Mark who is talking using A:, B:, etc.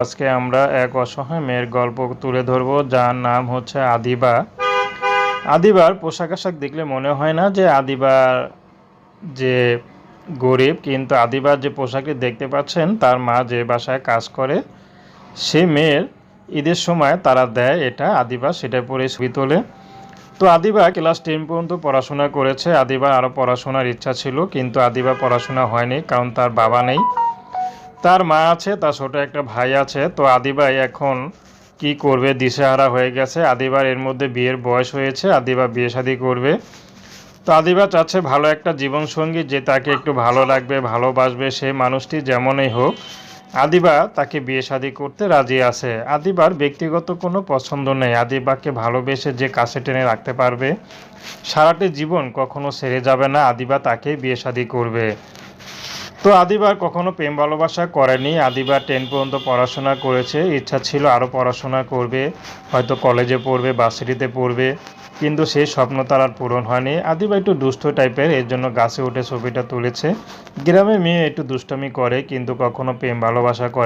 A: আজকে আমরা এক অসহায় মেয়ের গল্প তুলে ধরব, যার নাম হচ্ছে আদিবা। আদিবার পোশাক আশাক দেখলে মনে হয় না যে আদিবা যে গরিব, কিন্তু আদিবার যে পোশাকটি দেখতে পাচ্ছেন, তার মা যে বাসায় কাজ করে সে মেয়ের ঈদের সময় তারা দেয়, এটা আদিবা সেটা পরে ছবি তোলে। তো আদিবা ক্লাস 10 পর্যন্ত পড়াশোনা করেছে। আদিবার আরও পড়াশোনার ইচ্ছা ছিল, কিন্তু আদিবা পড়াশোনা হয়নি, কারণ তার বাবা নেই, তার মা আছে, তার ছোট একটা ভাই আছে। তো আদিবা এখন কি করবে, দিশেহারা হয়ে গেছে। আদিবার এর মধ্যে বিয়ের বয়স হয়েছে, আদিবা বিয়ে শাদী করবে। তো আদিবা চাচ্ছে ভালো একটা জীবনসঙ্গী, যে তাকে একটু ভালো লাগবে, ভালোবাসবে, সে মানুষটি যেমনই হোক আদিবা তাকে বিয়ে শাদী করতে রাজি আছে। আদিবার ব্যক্তিগত কোনো পছন্দ নেই, আদিবাকে ভালোবেসে যে কাছে টেনে রাখতে পারবে, সারাটি জীবন কখনো ছেড়ে যাবে না, আদিবা তাকে বিয়ে শাদী করবে। তো আদিবার কখনো প্রেম ভালোবাসা করেনি। আদিবার 10 পর্যন্ত পড়াশোনা করেছে, ইচ্ছা ছিল আরও পড়াশোনা করবে, হয়তো কলেজে পড়বে, ভার্সিটিতে পড়বে, কিন্তু সেই স্বপ্ন তার আর পূরণ হয়নি। আদিবা একটু দুষ্ট টাইপের, এর জন্য গাছে উঠে ছবিটা তুলেছে। গ্রামের মেয়ে একটু দুষ্টামি করে, কিন্তু কখনো প্রেম ভালোবাসা করে।